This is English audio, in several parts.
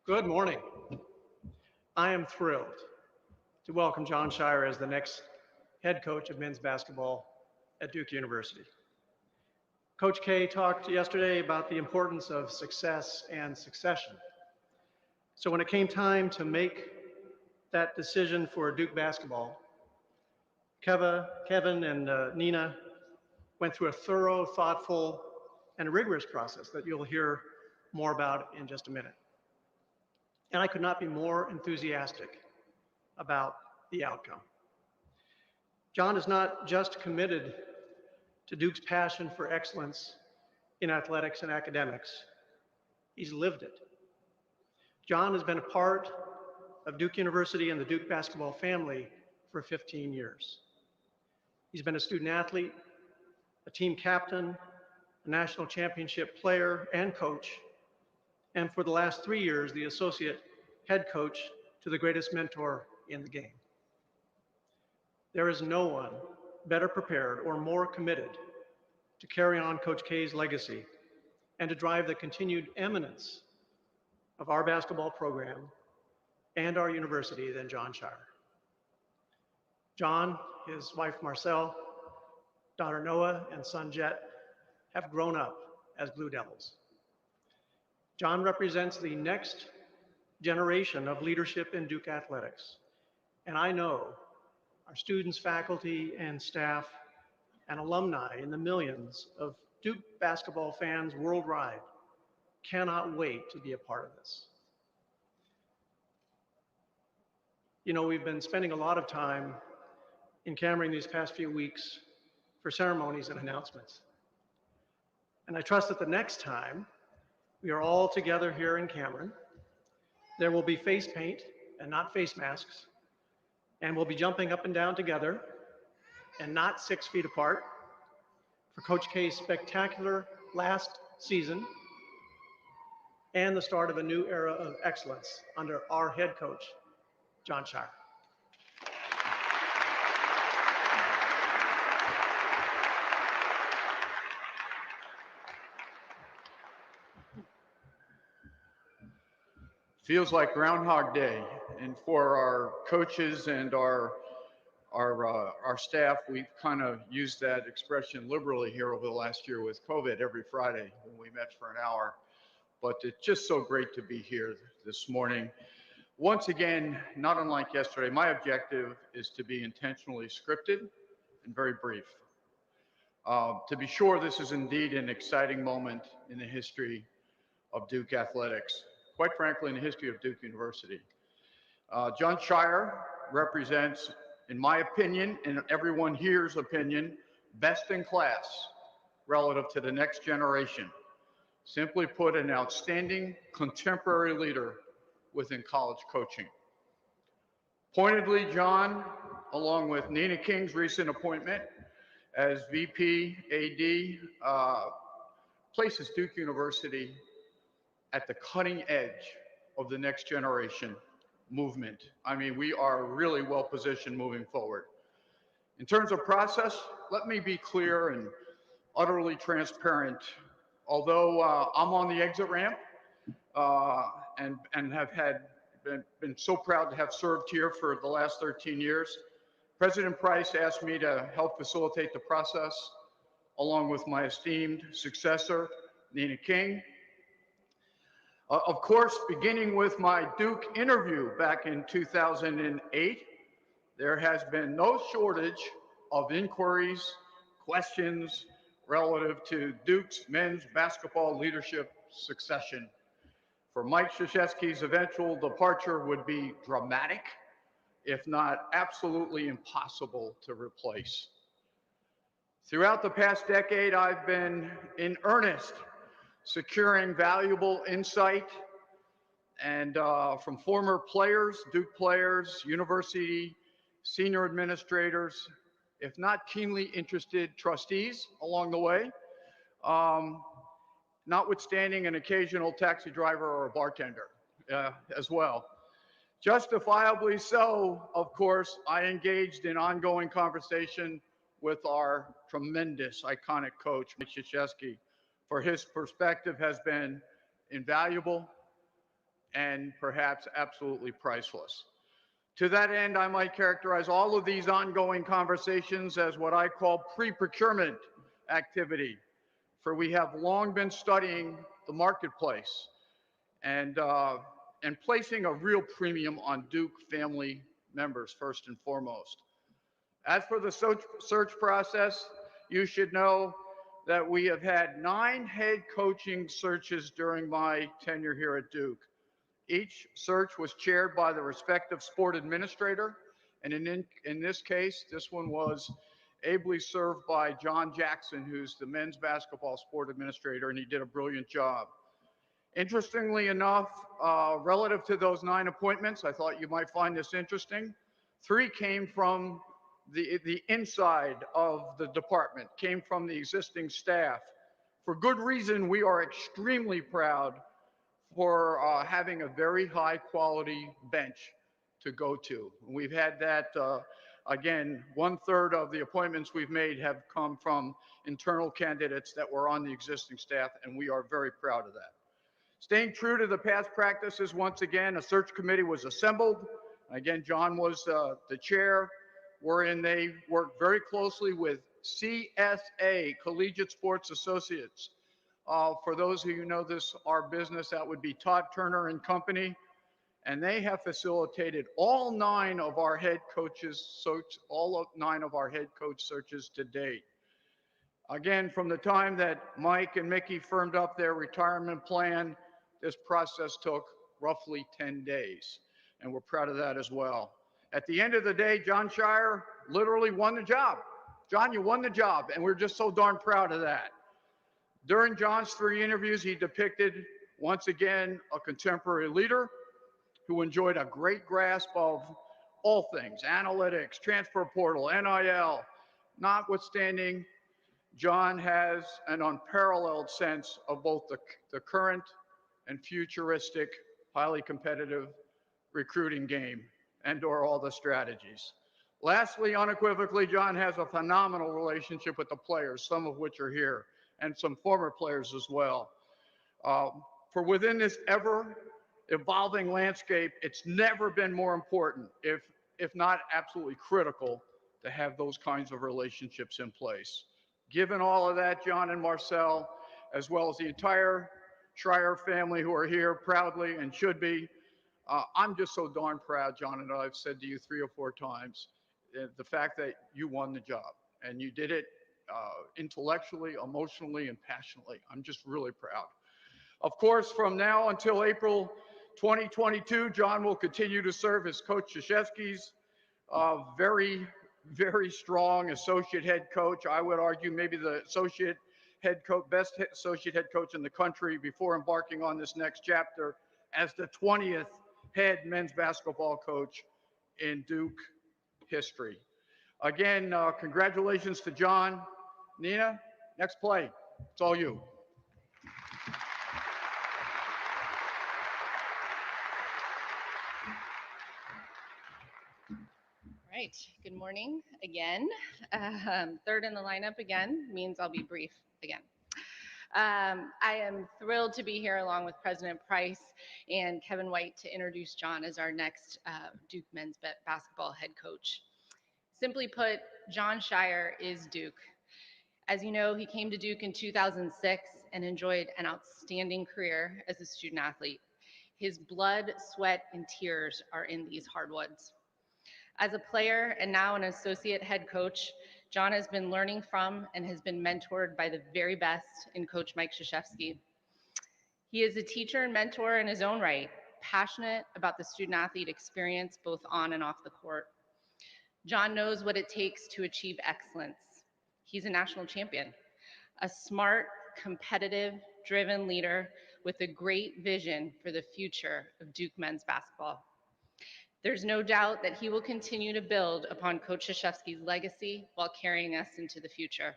Good morning. I am thrilled to welcome Jon Scheyer as the next head coach of men's basketball at Duke University. Coach K talked yesterday about the importance of success and succession. So when it came time to make that decision for Duke basketball, Kevin and Nina went through a thorough, thoughtful, and rigorous process that you'll hear more about in just a minute. And I could not be more enthusiastic about the outcome. Jon is not just committed to Duke's passion for excellence in athletics and academics, he's lived it. Jon has been a part of Duke University and the Duke basketball family for 15 years. He's been a student athlete, a team captain, a national championship player and coach, and for the last 3 years, the associate head coach to the greatest mentor in the game. There is no one better prepared or more committed to carry on Coach K's legacy and to drive the continued eminence of our basketball program and our university than Jon Scheyer. Jon, his wife Marcel, daughter Noah, and son Jet have grown up as Blue Devils. Jon represents the next generation of leadership in Duke athletics, and I know our students, faculty, and staff, and alumni in the millions of Duke basketball fans worldwide cannot wait to be a part of this. You know, we've been spending a lot of time in Cameron these past few weeks for ceremonies and announcements. And I trust that the next time we are all together here in Cameron, there will be face paint and not face masks, and we'll be jumping up and down together and not 6 feet apart for Coach K's spectacular last season and the start of a new era of excellence under our head coach, Jon Scheyer. Feels like Groundhog Day, and for our coaches and our staff, we've kind of used that expression liberally here over the last year with COVID every Friday when we met for an hour. But it's just so great to be here this morning. Once again, not unlike yesterday, my objective is to be intentionally scripted and very brief. To be sure, this is indeed an exciting moment in the history of Duke athletics, quite frankly, in the history of Duke University. Jon Scheyer represents, in my opinion, and everyone here's opinion, best in class relative to the next generation. Simply put, an outstanding contemporary leader within college coaching. Pointedly, Jon, along with Nina King's recent appointment as VP AD, places Duke University at the cutting edge of the next generation movement. I mean, we are really well positioned moving forward. In terms of process, let me be clear and utterly transparent. Although I'm on the exit ramp and have been so proud to have served here for the last 13 years, President Price asked me to help facilitate the process along with my esteemed successor, Nina King. Of course, beginning with my Duke interview back in 2008, there has been no shortage of inquiries, questions relative to Duke's men's basketball leadership succession. For Mike Krzyzewski's eventual departure would be dramatic, if not absolutely impossible to replace. Throughout the past decade, I've been in earnest securing valuable insight and from former players, Duke players, university senior administrators, if not keenly interested trustees along the way, notwithstanding an occasional taxi driver or a bartender as well. Justifiably so, of course, I engaged in ongoing conversation with our tremendous, iconic coach, Mike Krzyzewski, for his perspective has been invaluable. and perhaps absolutely priceless. To that end, I might characterize all of these ongoing conversations as what I call pre-procurement activity, for we have long been studying the marketplace and, uh, and placing a real premium on Duke family members first and foremost. As for the search process, you should know that we have had 9 head coaching searches during my tenure here at Duke. Each search was chaired by the respective sport administrator, and in this case, this one was ably served by John Jackson, who's the men's basketball sport administrator, and he did a brilliant job. Interestingly enough, relative to those 9 appointments, I thought you might find this interesting. 3 came from the inside of the department, came from the existing staff. For good reason, we are extremely proud for having a very high quality bench to go to. We've had that, again, 1/3 of the appointments we've made have come from internal candidates that were on the existing staff, and we are very proud of that. Staying true to the past practices, once again, a search committee was assembled. Again, John was the chair, wherein they worked very closely with CSA, Collegiate Sports Associates. For those of you who know this, our business, that would be Todd Turner and Company. And they have facilitated all 9 of our head coaches, all 9 of our head coach searches to date. Again, from the time that Mike and Mickey firmed up their retirement plan, this process took roughly 10 days. And we're proud of that as well. At the end of the day, Jon Scheyer literally won the job. Jon, you won the job, and we're just so darn proud of that. During Jon's 3 interviews, he depicted, once again, a contemporary leader who enjoyed a great grasp of all things, analytics, transfer portal, NIL. Notwithstanding, Jon has an unparalleled sense of both the current and futuristic, highly competitive recruiting game and/or all the strategies. Lastly, unequivocally, Jon has a phenomenal relationship with the players, some of which are here, and some former players as well. For within this ever evolving landscape, it's never been more important, if not absolutely critical, to have those kinds of relationships in place. Given all of that, Jon and Marcel, as well as the entire Scheyer family who are here proudly and should be, I'm just so darn proud, Jon, and I've said to you 3 or 4 times, the fact that you won the job, and you did it intellectually, emotionally, and passionately. I'm just really proud. Of course, from now until April 2022, Jon will continue to serve as Coach Krzyzewski's very, very strong associate head coach. I would argue maybe the associate head coach, best associate head coach in the country, before embarking on this next chapter as the 20th head men's basketball coach in Duke history. Again, congratulations to Jon. Nina, next play. It's all you. Right. Good morning again. Third in the lineup again means I'll be brief again. I am thrilled to be here along with President Price and Kevin White to introduce Jon as our next Duke men's basketball head coach. Simply put, Jon Scheyer is Duke. As you know, he came to Duke in 2006 and enjoyed an outstanding career as a student athlete. His blood, sweat, and tears are in these hardwoods. As a player and now an associate head coach, Jon has been learning from and has been mentored by the very best in Coach Mike Krzyzewski. He is a teacher and mentor in his own right, passionate about the student athlete experience both on and off the court. Jon knows what it takes to achieve excellence. He's a national champion, a smart, competitive, driven leader with a great vision for the future of Duke men's basketball. There's no doubt that he will continue to build upon Coach Krzyzewski's legacy while carrying us into the future.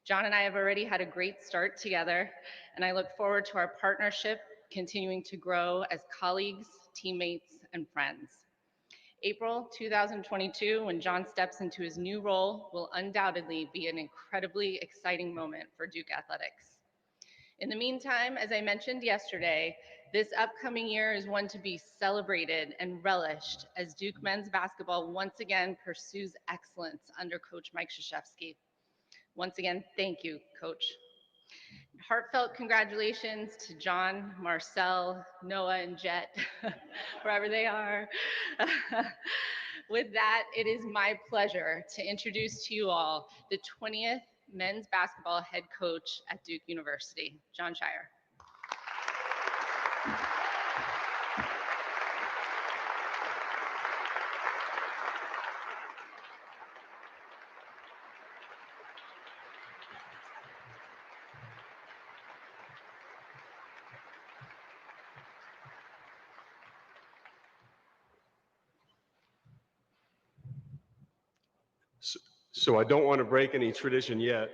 Jon and I have already had a great start together, and I look forward to our partnership continuing to grow as colleagues, teammates, and friends. April 2022, when Jon steps into his new role, will undoubtedly be an incredibly exciting moment for Duke athletics. In the meantime, as I mentioned yesterday, this upcoming year is one to be celebrated and relished as Duke men's basketball once again pursues excellence under Coach Mike Krzyzewski. Once again, thank you, Coach. Heartfelt congratulations to John, Marcel, Noah, and Jet, wherever they are. With that, it is my pleasure to introduce to you all the 20th men's basketball head coach at Duke University, Jon Scheyer. So I don't want to break any tradition yet.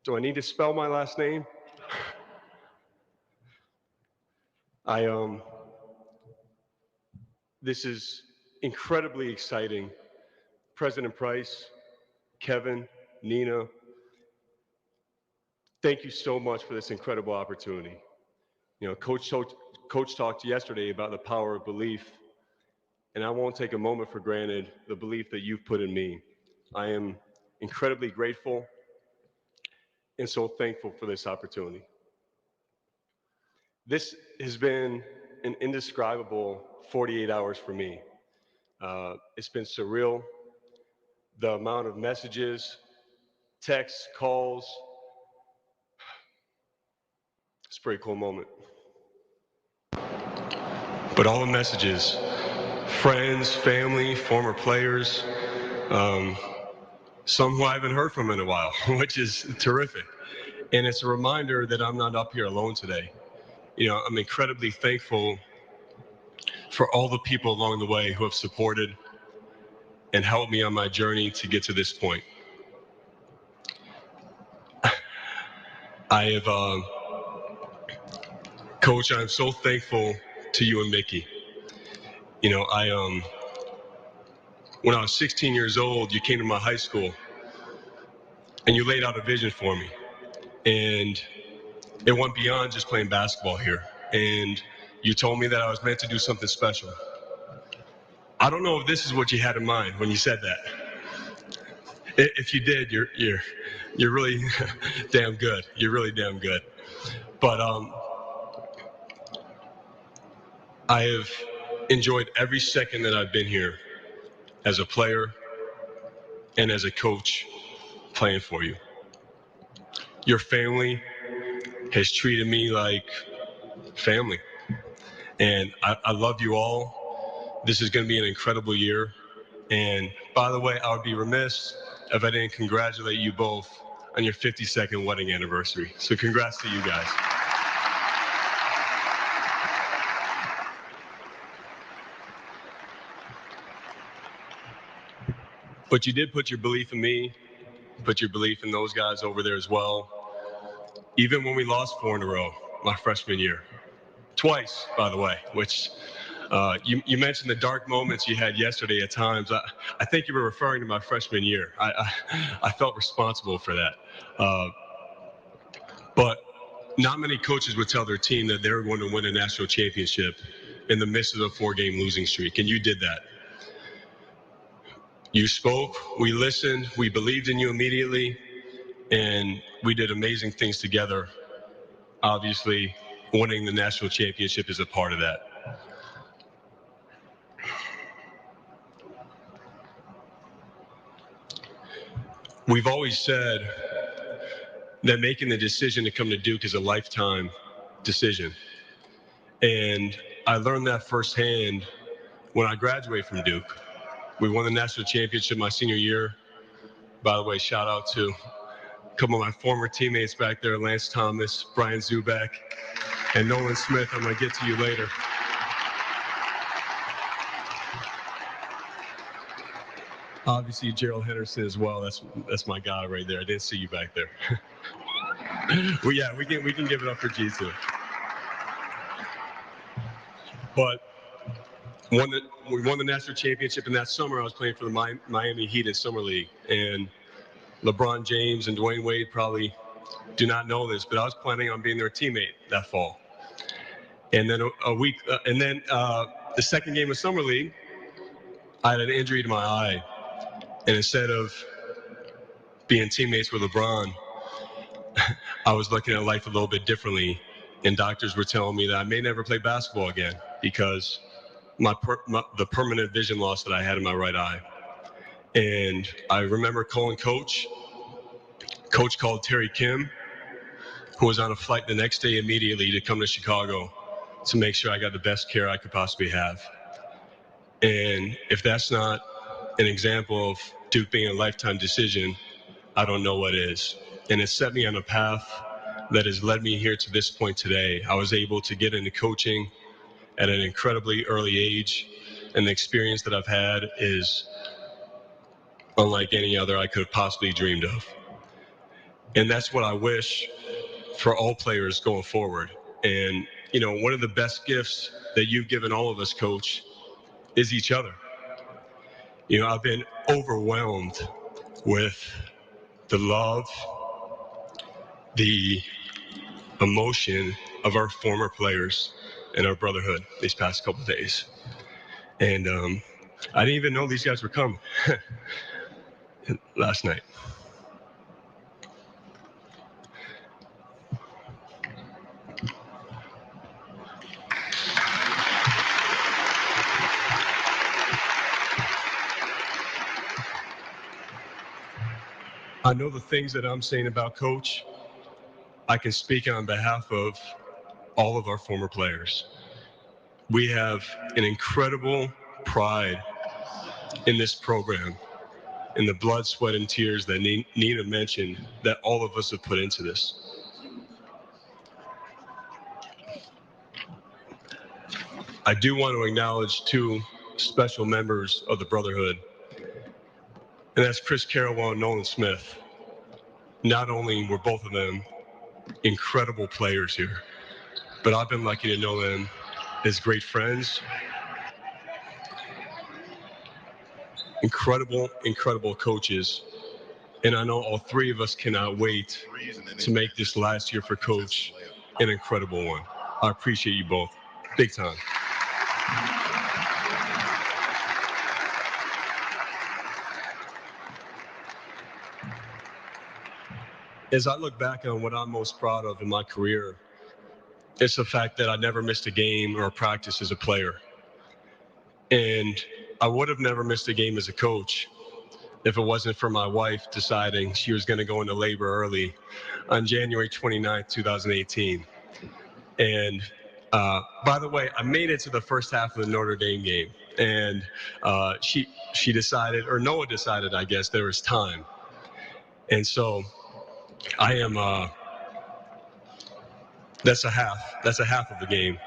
Do I need to spell my last name? This is incredibly exciting. President Price, Kevin, Nina, thank you so much for this incredible opportunity. You know, Coach talked yesterday about the power of belief, and I won't take a moment for granted the belief that you've put in me. I am incredibly grateful and so thankful for this opportunity. This has been an indescribable 48 hours for me. It's been surreal. The amount of messages, texts, calls. It's a pretty cool moment. But all the messages, friends, family, former players, some who I haven't heard from in a while, which is terrific. And it's a reminder that I'm not up here alone today. You know, I'm incredibly thankful for all the people along the way who have supported and helped me on my journey to get to this point. I have, Coach, I'm so thankful to you and Mickey. You know, when I was 16 years old, you came to my high school and you laid out a vision for me. And it went beyond just playing basketball here. And you told me that I was meant to do something special. I don't know if this is what you had in mind when you said that. If you did, you're really damn good. You're really damn good. But I have enjoyed every second that I've been here as a player and as a coach playing for you. Your family has treated me like family. And I love you all. This is going to be an incredible year. And by the way, I would be remiss if I didn't congratulate you both on your 52nd wedding anniversary. So congrats to you guys. But you did put your belief in me, put your belief in those guys over there as well. Even when we lost 4 in a row my freshman year. Twice, by the way, which you mentioned the dark moments you had yesterday at times. I think you were referring to my freshman year. I felt responsible for that. But not many coaches would tell their team that they were going to win a national championship in the midst of a 4-game losing streak, and you did that. You spoke, we listened, we believed in you immediately, and we did amazing things together. Obviously, winning the national championship is a part of that. We've always said that making the decision to come to Duke is a lifetime decision. And I learned that firsthand when I graduated from Duke. We won the national championship my senior year. By the way, shout out to a couple of my former teammates back there, Lance Thomas, Brian Zubak, and Nolan Smith. I'm going to get to you later. Obviously, Gerald Henderson as well. That's my guy right there. I didn't see you back there. Well, yeah, we can give it up for G2. But we won the national championship, and that summer I was playing for the Miami Heat in Summer League. And LeBron James and Dwayne Wade probably do not know this, but I was planning on being their teammate that fall. And then the second game of Summer League, I had an injury to my eye. And instead of being teammates with LeBron, I was looking at life a little bit differently. And doctors were telling me that I may never play basketball again because the permanent vision loss that I had in my right eye. And I remember calling Coach. Coach called Terry Kim, who was on a flight the next day immediately to come to Chicago to make sure I got the best care I could possibly have. And if that's not an example of Duke being a lifetime decision, I don't know what is. And it set me on a path that has led me here to this point today. I was able to get into coaching at an incredibly early age, and the experience that I've had is unlike any other I could have possibly dreamed of. And that's what I wish for all players going forward. And, you know, one of the best gifts that you've given all of us, Coach, is each other. You know, I've been overwhelmed with the love, the emotion of our former players and our brotherhood these past couple of days. And I didn't even know these guys were coming last night. I know the things that I'm saying about Coach, I can speak on behalf of all of our former players. We have an incredible pride in this program, in the blood, sweat, and tears that Nina mentioned that all of us have put into this. I do want to acknowledge two special members of the Brotherhood, and that's Carrawa and Nolan Smith. Not only were both of them incredible players here, but I've been lucky to know them as great friends, incredible coaches. And I know all three of us cannot wait to make this last year for Coach an incredible one. I appreciate you both, big time. As I look back on what I'm most proud of in my career, it's the fact that I never missed a game or a practice as a player. And I would have never missed a game as a coach if it wasn't for my wife deciding she was going to go into labor early on January 29th, 2018. And by the way, I made it to the first half of the Notre Dame game. And she decided, or Noah decided, I guess, there was time. And so I am, that's a half of the game.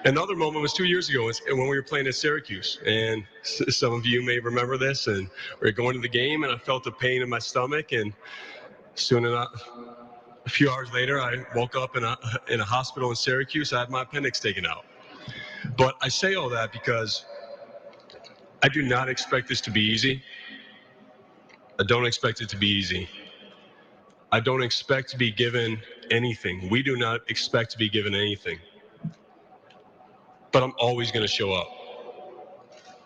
Another moment was 2 years ago when we were playing at Syracuse. And some of you may remember this. And we were going to the game, and I felt a pain in my stomach. And soon enough, a few hours later, I woke up in a hospital in Syracuse. I had my appendix taken out. But I say all that because I do not expect this to be easy. I don't expect it to be easy. I don't expect to be given anything. We do not expect to be given anything. But I'm always going to show up.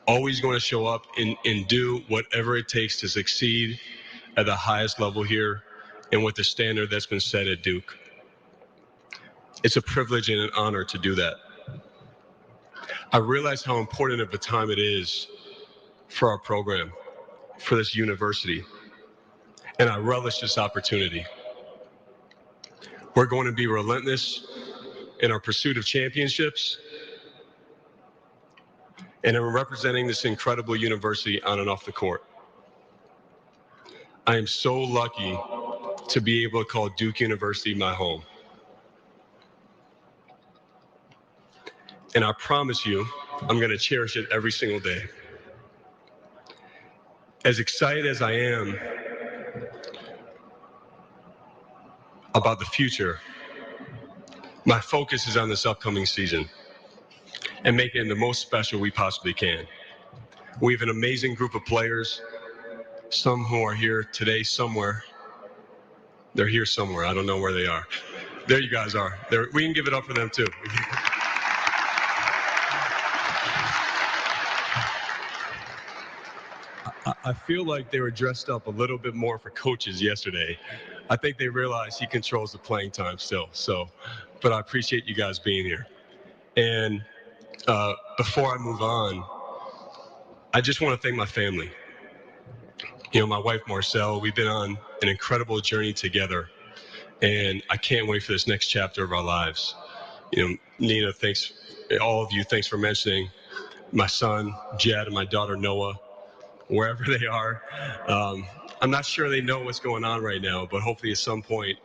Always going to show up and do whatever it takes to succeed at the highest level here and with the standard that's been set at Duke. It's a privilege and an honor to do that. I realize how important of a time it is for our program, for this university, and I relish this opportunity. We're going to be relentless in our pursuit of championships and in representing this incredible university on and off the court. I am so lucky to be able to call Duke University my home. And I promise you, I'm going to cherish it every single day. As excited as I am about the future, my focus is on this upcoming season and making it the most special we possibly can. We have an amazing group of players, some who are here today somewhere, They're here somewhere. I don't know where they are. There you guys are. We can give it up for them too. I feel like they were dressed up a little bit more for coaches yesterday. I think they realize he controls the playing time still. So, but I appreciate you guys being here. And before I move on, I just want to thank my family. You know, my wife, Marcel, we've been on an incredible journey together. And I can't wait for this next chapter of our lives. You know, Nina, thanks, all of you, thanks for mentioning my son, Jed, and my daughter, Noah, wherever they are. I'm not sure they know what's going on right now, but hopefully at some point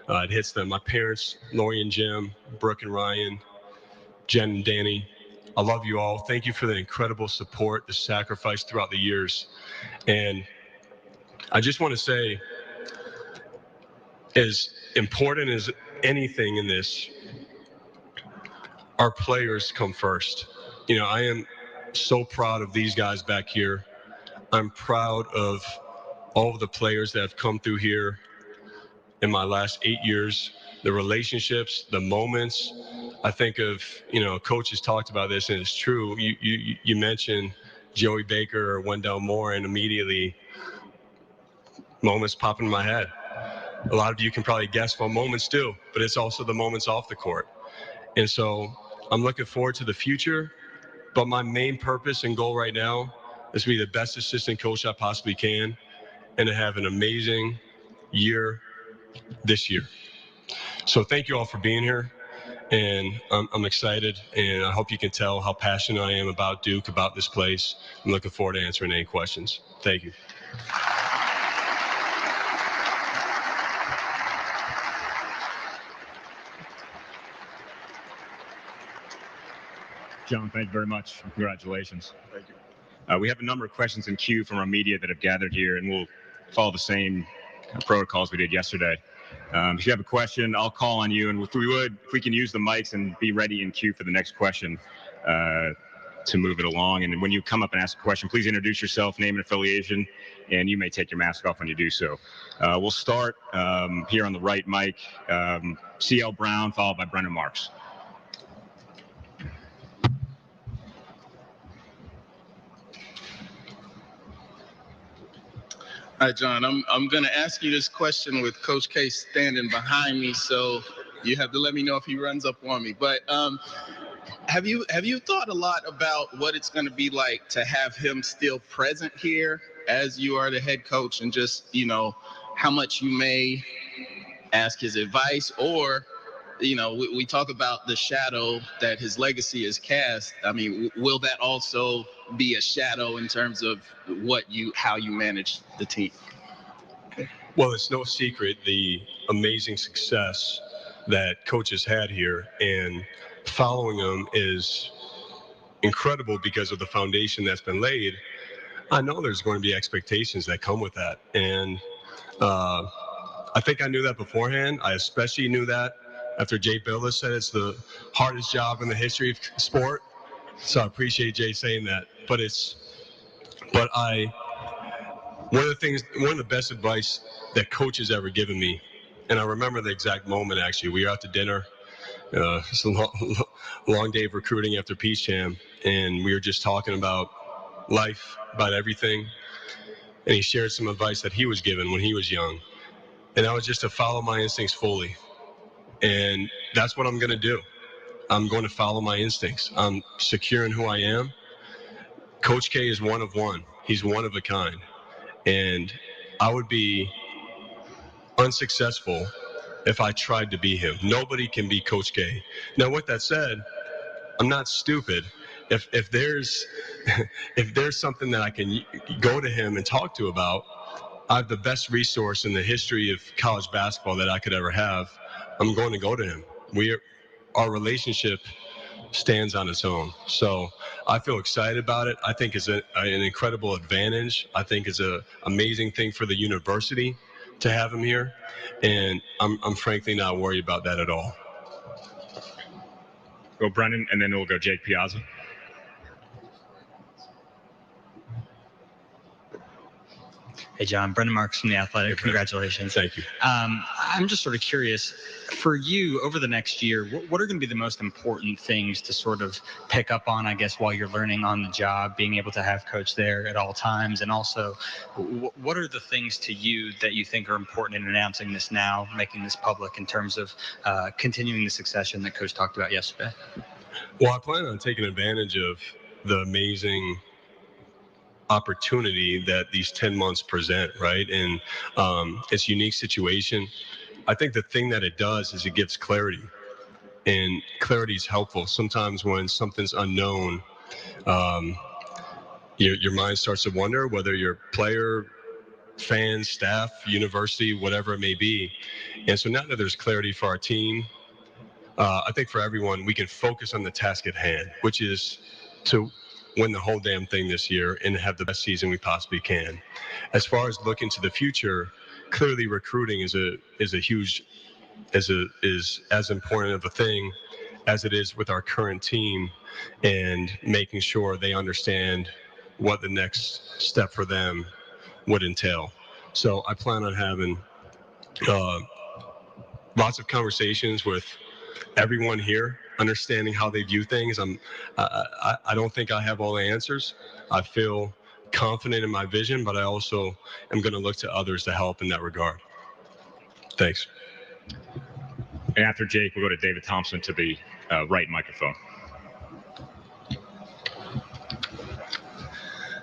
it hits them. My parents, Lori and Jim, Brooke and Ryan, Jen and Danny, I love you all. Thank you for the incredible support, the sacrifice throughout the years. And I just want to say, as important as anything in this, our players come first. You know, I am so proud of these guys back here. I'm proud of all of the players that have come through here in my last 8 years, the relationships, the moments. I think of, you know, coaches talked about this, and it's true. You mentioned Joey Baker or Wendell Moore, and immediately moments pop in my head. A lot of you can probably guess what moments do, but it's also the moments off the court. And so I'm looking forward to the future, but my main purpose and goal right now is to be the best assistant coach I possibly can and to have an amazing year this year. So thank you all for being here, and I'm excited, and I hope you can tell how passionate I am about Duke, about this place. I'm looking forward to answering any questions. Thank you. Jon, thank you very much. Congratulations. Thank you. We have a number of questions in queue from our media that have gathered here, and we'll follow the same protocols we did yesterday. If you have a question, I'll call on you, and if we can use the mics and be ready in queue for the next question to move it along. And when you come up and ask a question, please introduce yourself, name and affiliation, and you may take your mask off when you do so. We'll start here on the right mic, C.L. Brown, followed by Brendan Marks. Hi, Jon. I'm going to ask you this question with Coach K standing behind me, so you have to let me know if he runs up on me. But have you thought a lot about what it's going to be like to have him still present here as you are the head coach, and just, you know, how much you may ask his advice, or, you know, we talk about the shadow that his legacy is cast. I mean, will that also be a shadow in terms of how you manage the team? Well, it's no secret the amazing success that Coach has had here, and following him is incredible because of the foundation that's been laid. I know there's going to be expectations that come with that, and I think I knew that beforehand. I especially knew that after Jay Bilas said it's the hardest job in the history of sport. So I appreciate Jay saying that. But one of the best advice that Coach has ever given me, and I remember the exact moment actually. We were out to dinner. It's a long day of recruiting after Peach Jam, and we were just talking about life, about everything. And he shared some advice that he was given when he was young. And that was just to follow my instincts fully. And that's what I'm going to do. I'm going to follow my instincts. I'm secure in who I am. Coach K is one of one. He's one of a kind. And I would be unsuccessful if I tried to be him. Nobody can be Coach K. Now, with that said, I'm not stupid. If there's something that I can go to him and talk to about, I have the best resource in the history of college basketball that I could ever have. I'm going to go to him. Our relationship stands on its own. So I feel excited about it. I think it's an incredible advantage. I think it's an amazing thing for the university to have him here. And I'm frankly not worried about that at all. Go Brendan, and then we'll go Jake Piazza. Hey, John. Brendan Marks from The Athletic. Congratulations. Thank you. I'm just sort of curious, for you over the next year, what are going to be the most important things to sort of pick up on, I guess, while you're learning on the job, being able to have Coach there at all times? And also, what are the things to you that you think are important in announcing this now, making this public in terms of continuing the succession that Coach talked about yesterday? Well, I plan on taking advantage of the amazing opportunity that these 10 months present, right? And it's a unique situation. I think the thing that it does is it gives clarity, and clarity is helpful. Sometimes when something's unknown, your mind starts to wonder whether you're player, fans, staff, university, whatever it may be. And so now that there's clarity for our team, I think for everyone, we can focus on the task at hand, which is to win the whole damn thing this year and have the best season we possibly can. As far as looking to the future, clearly recruiting is as important of a thing as it is with our current team, and making sure they understand what the next step for them would entail. So I plan on having lots of conversations with everyone here, understanding how they view things. I don't think I have all the answers. I feel confident in my vision, but I also am going to look to others to help in that regard. Thanks. And after Jake, we'll go to David Thompson to the right microphone.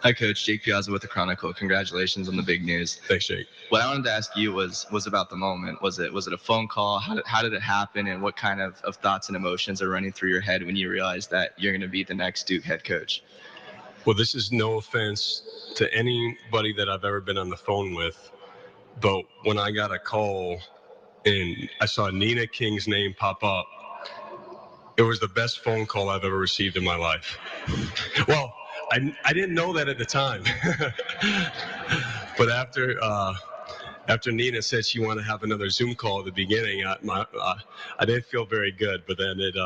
Hi, Coach. Jake Piazza with the Chronicle. Congratulations on the big news. Thanks, Jake. What I wanted to ask you was about the moment. Was it a phone call? How did it happen? And what kind of thoughts and emotions are running through your head when you realize that you're going to be the next Duke head coach? Well, this is no offense to anybody that I've ever been on the phone with, but when I got a call and I saw Nina King's name pop up, it was the best phone call I've ever received in my life. Well, I didn't know that at the time, but after Nina said she wanted to have another Zoom call at the beginning, I didn't feel very good. But then it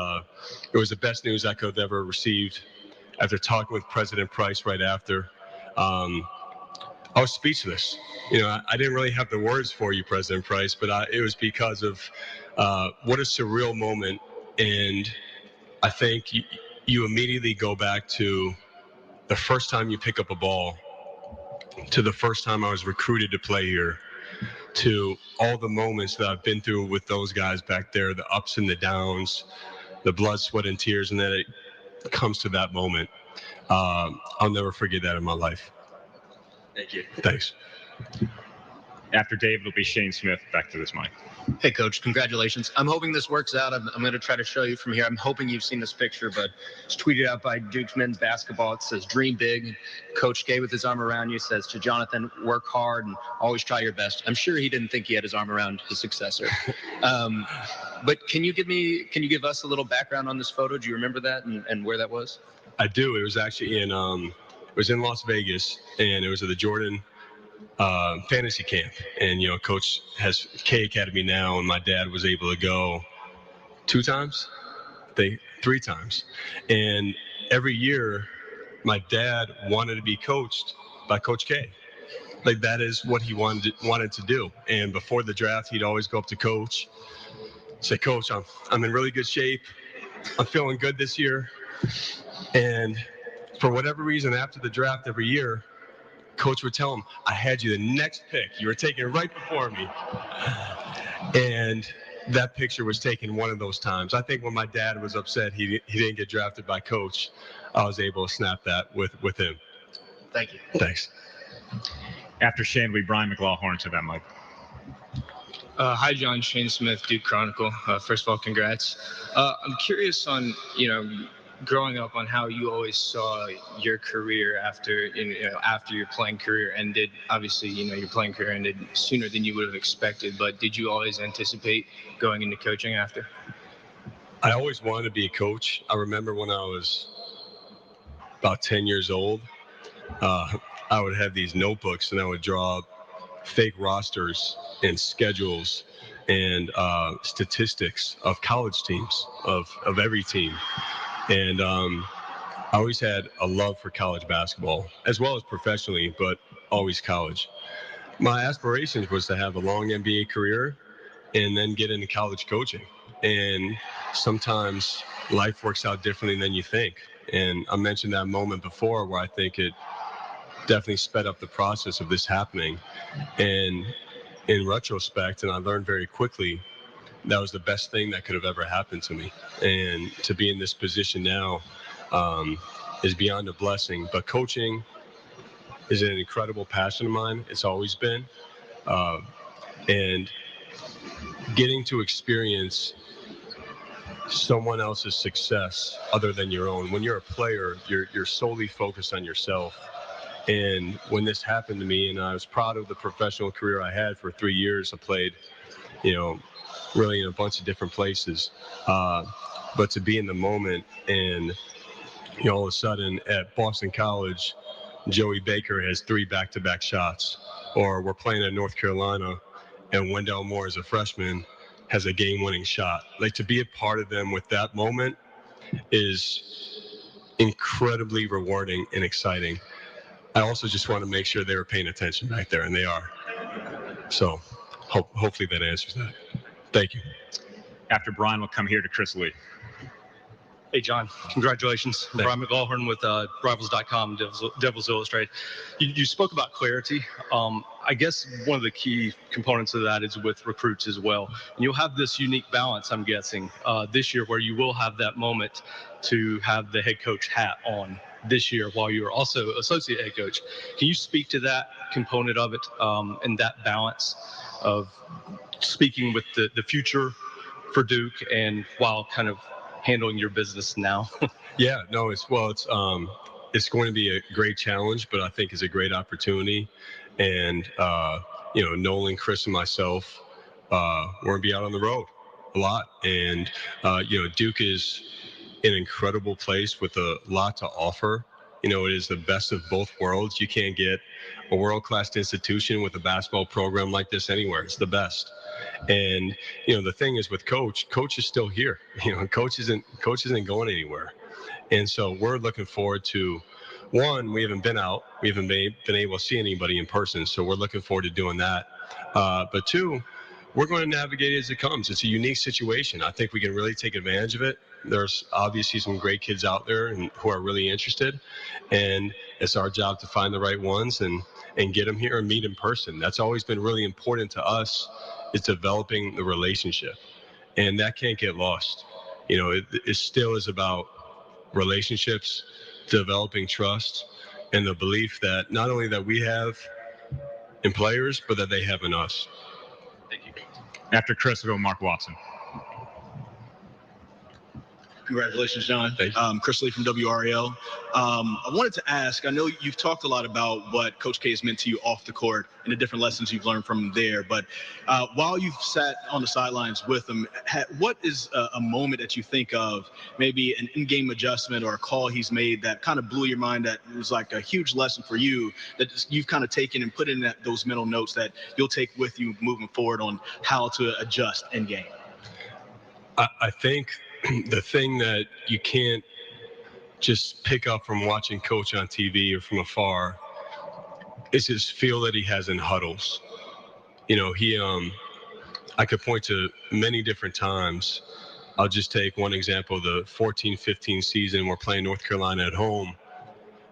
was the best news I could have ever received. After talking with President Price right after, I was speechless. I didn't really have the words for you, President Price, but it was because of what a surreal moment. And I think you immediately go back to the first time you pick up a ball, to the first time I was recruited to play here, to all the moments that I've been through with those guys back there, the ups and the downs, the blood, sweat, and tears, and then it comes to that moment. I'll never forget that in my life. Thank you. Thanks. After Dave, it'll be Shane Smith. Back to this mic. Hey, Coach, congratulations. I'm hoping this works out. I'm going to try to show you from here. I'm hoping you've seen this picture, but it's tweeted out by Duke's men's basketball. It says, "Dream big." Coach K with his arm around you says to Jonathan, "Work hard and always try your best." I'm sure he didn't think he had his arm around his successor. But can you give us a little background on this photo? Do you remember that and where that was? I do. It was actually in Las Vegas, and it was at the Jordan fantasy camp. And Coach has K Academy now, and my dad was able to go 3 times. And every year, my dad wanted to be coached by Coach K. Like, that is what he wanted to do. And before the draft, he'd always go up to Coach, say, "Coach, I'm in really good shape. I'm feeling good this year." And for whatever reason, after the draft every year, Coach would tell him, "I had you the next pick. You were taken right before me." And that picture was taken one of those times. I think when my dad was upset he didn't get drafted by Coach, I was able to snap that with him. Thank you. Thanks. After Shane, will be Brian McLaughlin to that mic. Hi, John. Shane Smith, Duke Chronicle. First of all, congrats. I'm curious on, growing up, on how you always saw your career after your playing career ended. Obviously, your playing career ended sooner than you would have expected, but did you always anticipate going into coaching after? I always wanted to be a coach. I remember when I was about 10 years old, I would have these notebooks and I would draw fake rosters and schedules and statistics of college teams, of every team. And I always had a love for college basketball, as well as professionally, but always college. My aspirations was to have a long NBA career and then get into college coaching. And sometimes life works out differently than you think. And I mentioned that moment before where I think it definitely sped up the process of this happening. And in retrospect, and I learned very quickly, that was the best thing that could have ever happened to me. And to be in this position now is beyond a blessing. But coaching is an incredible passion of mine. It's always been. And getting to experience someone else's success other than your own. When you're a player, you're solely focused on yourself. And when this happened to me, and I was proud of the professional career I had for 3 years, I played, really in a bunch of different places. But to be in the moment and, all of a sudden at Boston College, Joey Baker has 3 back-to-back shots. Or we're playing at North Carolina, and Wendell Moore, as a freshman, has a game-winning shot. Like, to be a part of them with that moment is incredibly rewarding and exciting. I also just want to make sure they were paying attention back there, and they are. So hopefully that answers that. Thank you. After Brian, we'll come here to Chris Lee. Hey, John, congratulations. Thanks. Brian McGawhorn with Rivals.com, Devils Illustrated. You spoke about clarity. I guess one of the key components of that is with recruits as well. And you'll have this unique balance, I'm guessing, this year where you will have that moment to have the head coach hat on this year while you're also associate head coach. Can you speak to that component of it and that balance of speaking with the future for Duke and while kind of handling your business now? Yeah, no, it's going to be a great challenge, but I think it's a great opportunity. And, Nolan, Chris, and myself, we're going to be out on the road a lot. And, Duke is an incredible place with a lot to offer. It is the best of both worlds. You can't get a world-class institution with a basketball program like this anywhere. It's the best. And, the thing is with Coach is still here. Coach isn't going anywhere. And so we're looking forward to, one, we haven't been out. We haven't been able to see anybody in person. So we're looking forward to doing that. But two, we're going to navigate it as it comes. It's a unique situation. I think we can really take advantage of it. There's obviously some great kids out there who are really interested. And it's our job to find the right ones and get them here and meet in person. That's always been really important to us, is developing the relationship. And that can't get lost. It still is about relationships, developing trust, and the belief that not only that we have in players, but that they have in us. Thank you. After Chris, we'll go Mark Watson. Congratulations, John. Chris Lee from WRAL. I wanted to ask, I know you've talked a lot about what Coach K has meant to you off the court and the different lessons you've learned from him there, but while you've sat on the sidelines with him, what is a moment that you think of, maybe an in-game adjustment or a call he's made that kind of blew your mind, that was like a huge lesson for you, that you've kind of taken and put in those mental notes that you'll take with you moving forward on how to adjust in-game? I think the thing that you can't just pick up from watching Coach on TV or from afar is his feel that he has in huddles. I could point to many different times. I'll just take one example, the 14-15 season. We're playing North Carolina at home,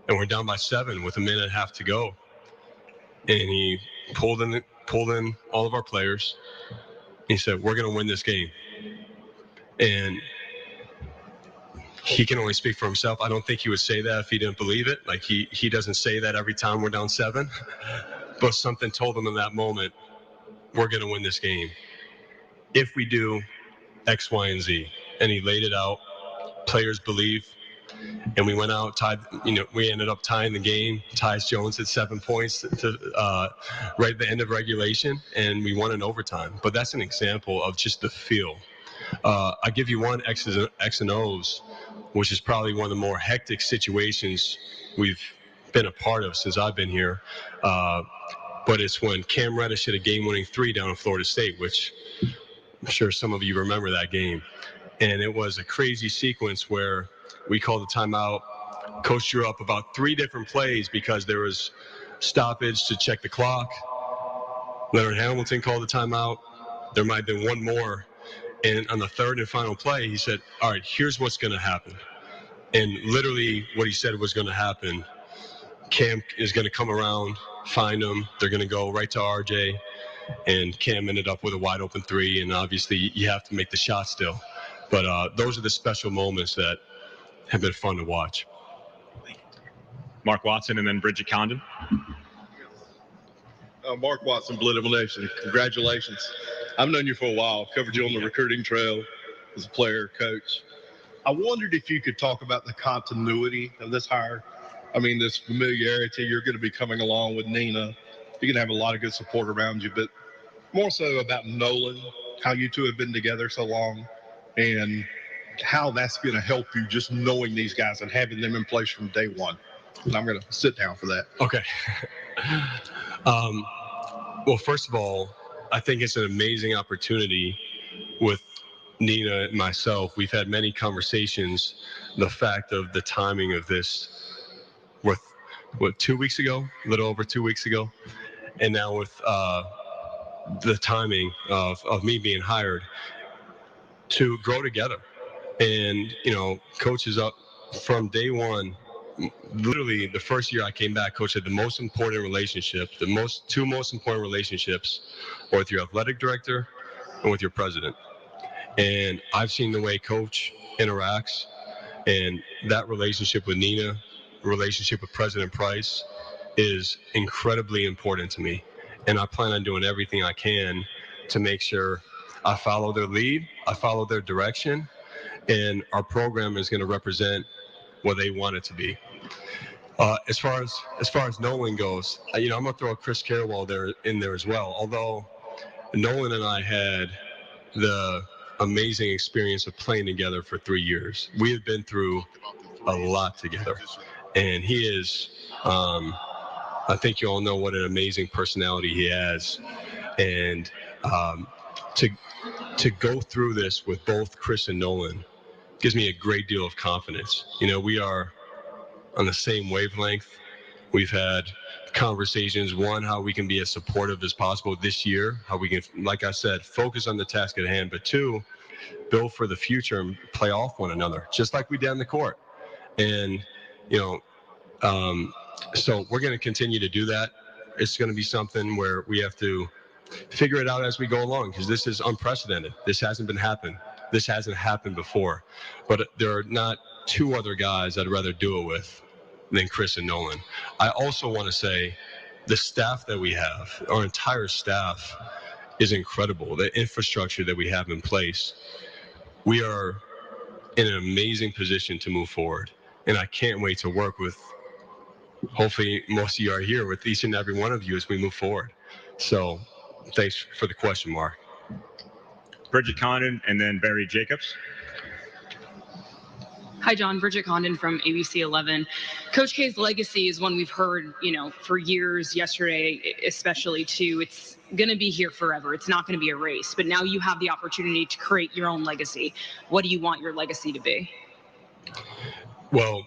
and we're down by 7 with a minute and a half to go. And he pulled in all of our players. He said, "We're going to win this game." And he can only speak for himself. I don't think he would say that if he didn't believe it. Like, he doesn't say that every time we're down 7. But something told him in that moment, we're going to win this game if we do X, Y, and Z. And he laid it out. Players believe. And we went out, tied. We ended up tying the game. Tyus Jones had 7 points right at the end of regulation, and we won in overtime. But that's an example of just the feel. I give you one X and O's, which is probably one of the more hectic situations we've been a part of since I've been here. But it's when Cam Reddish hit a game-winning 3 down in Florida State, which I'm sure some of you remember that game. And it was a crazy sequence where we called a timeout. Coach drew up about 3 different plays because there was stoppage to check the clock. Leonard Hamilton called the timeout. There might have been one more. And on the third and final play, he said, all right, here's what's going to happen. And literally what he said was going to happen. Cam is going to come around, find him. They're going to go right to RJ. And Cam ended up with a wide open three. And obviously you have to make the shot still. But those are the special moments that have been fun to watch. Mark Watson and then Bridget Condon. Mark Watson, Political Nation. Congratulations. I've known you for a while, covered you on the recruiting trail as a player, coach. I wondered if you could talk about the continuity of this hire. I mean, this familiarity. You're going to be coming along with Nina. You're going to have a lot of good support around you, but more so about Nolan, how you two have been together so long, and how that's going to help you just knowing these guys and having them in place from day one. And I'm going to sit down for that. Okay. Well, first of all, I think it's an amazing opportunity with Nina and myself. We've had many conversations. The fact of the timing of this, with what, 2 weeks ago, a little over 2 weeks ago, and now with the timing of me being hired to grow together. And, you know, Coach is up from day one. Literally, the first year I came back, Coach said the most important relationship, two most important relationships are with your athletic director and with your president. And I've seen the way Coach interacts, and that relationship with Nina, relationship with President Price, is incredibly important to me. And I plan on doing everything I can to make sure I follow their lead, I follow their direction, and our program is going to represent what they want it to be. As far as Nolan goes, I'm going to throw Chris Carrawa in there as well. Although Nolan and I had the amazing experience of playing together for 3 years. We have been through a lot together, and he is. I think you all know what an amazing personality he has, and to go through this with both Chris and Nolan gives me a great deal of confidence. You know, we are on the same wavelength. We've had conversations, one, how we can be as supportive as possible this year, how we can, like I said, focus on the task at hand, but two, build for the future and play off one another, just like we did on the court. And, you know, so we're going to continue to do that. It's going to be something where we have to figure it out as we go along, because this is unprecedented. This hasn't happened before. But there are not two other guys I'd rather do it with than Chris and Nolan. I also want to say the staff that we have, our entire staff, is incredible. The infrastructure that we have in place, we are in an amazing position to move forward. And I can't wait to work with, hopefully most of you are here, with each and every one of you as we move forward. So thanks for the question, Mark. Bridget Condon and then Barry Jacobs. Hi, John. Bridget Condon from ABC 11. Coach K's legacy is one we've heard, for years, yesterday especially, too. It's going to be here forever. It's not going to be erased. But now you have the opportunity to create your own legacy. What do you want your legacy to be? Well,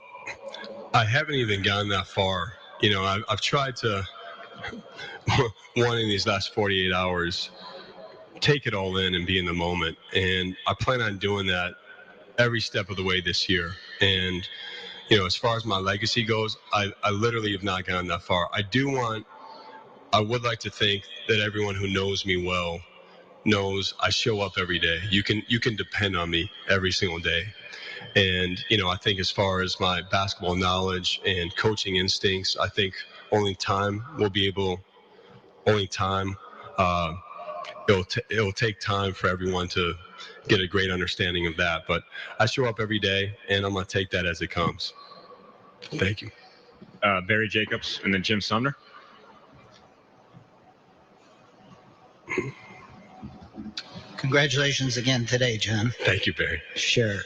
I haven't even gotten that far. I've tried to, one in these last 48 hours, take it all in and be in the moment. And I plan on doing that every step of the way this year. And, as far as my legacy goes, I literally have not gotten that far. I would like to think that everyone who knows me well knows I show up every day. You can depend on me every single day. And, I think as far as my basketball knowledge and coaching instincts, I think only time, it'll take time for everyone to get a great understanding of that. But I show up every day, and I'm going to take that as it comes. Thank you. Barry Jacobs and then Jim Sumner. Congratulations again today, John. Thank you, Barry. Sure.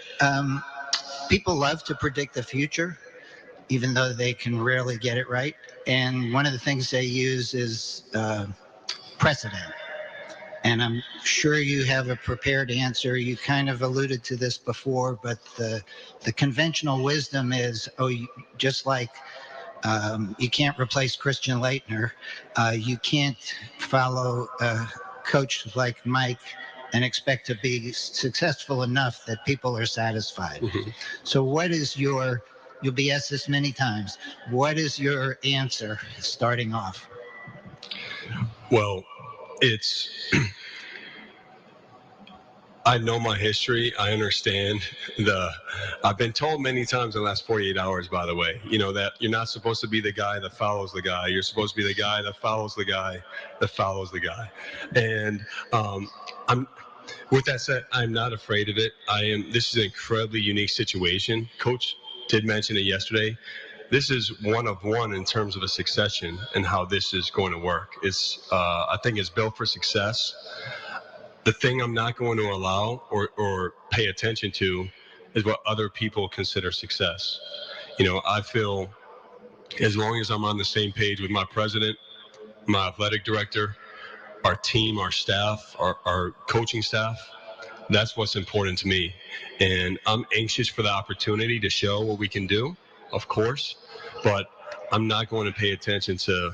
People love to predict the future, even though they can rarely get it right. And one of the things they use is precedent. And I'm sure you have a prepared answer. You kind of alluded to this before, but the conventional wisdom is, just like You can't replace Christian Leitner. You can't follow a coach like Mike and expect to be successful enough that people are satisfied. So what is your, you'll be asked this many times, what is your answer starting off? Well, it's, I know my history. I understand I've been told many times in the last 48 hours, by the way, that you're not supposed to be the guy that follows the guy. You're supposed to be the guy that follows the guy that follows the guy. And with that said, I'm not afraid of it. This is an incredibly unique situation. Coach did mention it yesterday. This is one of one in terms of a succession and how this is going to work. I think it's built for success. The thing I'm not going to allow or pay attention to is what other people consider success. I feel as long as I'm on the same page with my president, my athletic director, our team, our staff, our coaching staff, that's what's important to me. And I'm anxious for the opportunity to show what we can do, of course, but I'm not going to pay attention to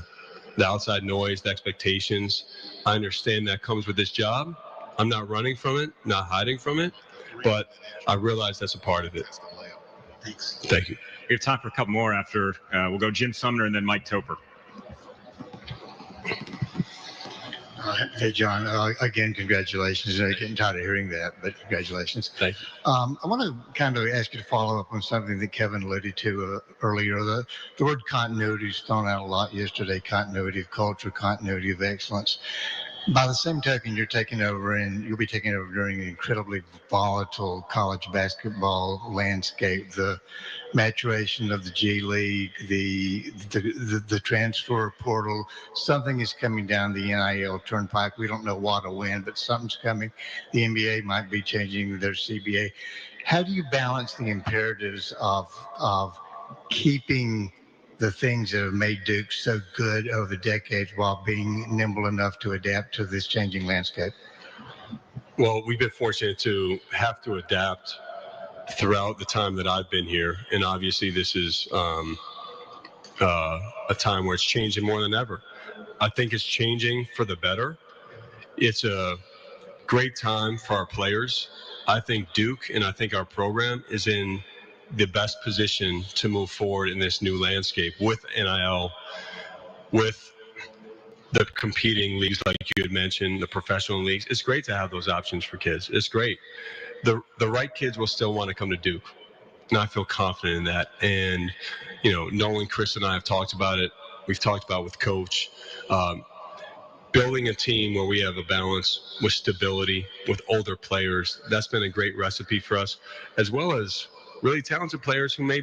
the outside noise, the expectations. I understand that comes with this job. I'm not running from it, not hiding from it, but I realize that's a part of it. Thanks. Thank you. We have time for a couple more after. We'll go Jim Sumner and then Mike Topper. Hey, John, again, congratulations. I'm getting tired of hearing that, but congratulations. Thank you. I want to kind of ask you to follow up on something that Kevin alluded to earlier. The word continuity is thrown out a lot yesterday, continuity of culture, continuity of excellence. By the same token, you're taking over, and you'll be taking over during an incredibly volatile college basketball landscape. The maturation of the G League, the transfer portal, something is coming down the NIL turnpike. We don't know what or when, but something's coming. The NBA might be changing their CBA. How do you balance the imperatives of keeping the things that have made Duke so good over the decades while being nimble enough to adapt to this changing landscape? Well, we've been fortunate to have to adapt throughout the time that I've been here. And obviously this is a time where it's changing more than ever. I think it's changing for the better. It's a great time for our players. I think Duke and I think our program is in the best position to move forward in this new landscape with NIL, with the competing leagues like you had mentioned, the professional leagues. It's great to have those options for kids. It's great. The right kids will still want to come to Duke, and I feel confident in that. And Nolan, Chris, and I have talked about it. We've talked about it with Coach. Building a team where we have a balance with stability, with older players, that's been a great recipe for us, as well as really talented players who may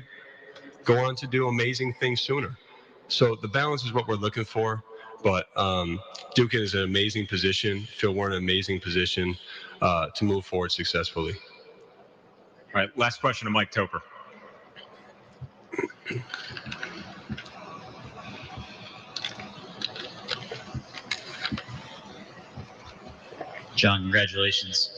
go on to do amazing things sooner. So the balance is what we're looking for. But Duke is in an amazing position. Feel we're in an amazing position to move forward successfully. All right, last question to Mike Topper. John, congratulations.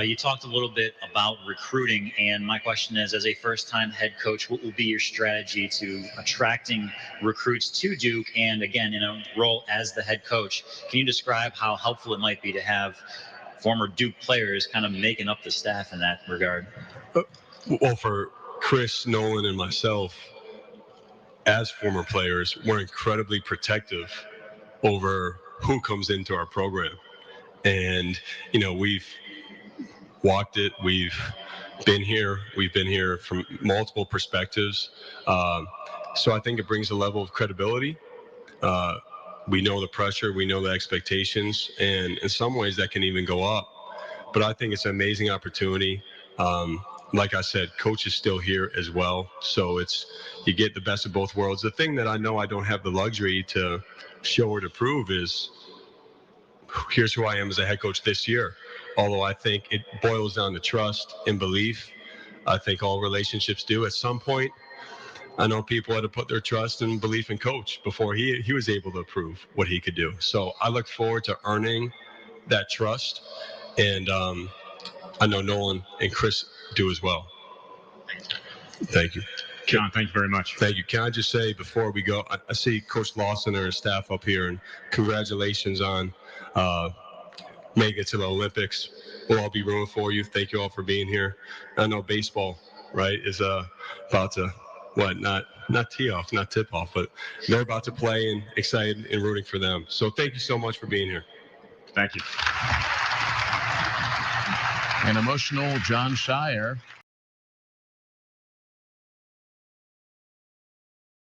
You talked a little bit about recruiting, and my question is, as a first-time head coach, what will be your strategy to attracting recruits to Duke? And again, in a role as the head coach, can you describe how helpful it might be to have former Duke players kind of making up the staff in that regard? Well, for Chris, Nolan, and myself, as former players, we're incredibly protective over who comes into our program. And, we've walked it. We've been here from multiple perspectives. So I think it brings a level of credibility. We know the pressure, we know the expectations, and in some ways that can even go up. But I think it's an amazing opportunity. Like I said, Coach is still here as well. So you get the best of both worlds. The thing that I know I don't have the luxury to show or to prove is, here's who I am as a head coach this year. Although I think it boils down to trust and belief. I think all relationships do at some point. I know people had to put their trust and belief in Coach before he was able to prove what he could do. So I look forward to earning that trust. And I know Nolan and Chris do as well. Thank you. John, thank you very much. Thank you. Can I just say before we go, I see Coach Lawson and his staff up here, and congratulations on making it to the Olympics. We'll all be rooting for you. Thank you all for being here. I know baseball, right, is about to, not tee off, not tip off, but they're about to play and excited and rooting for them. So thank you so much for being here. Thank you. An emotional Jon Scheyer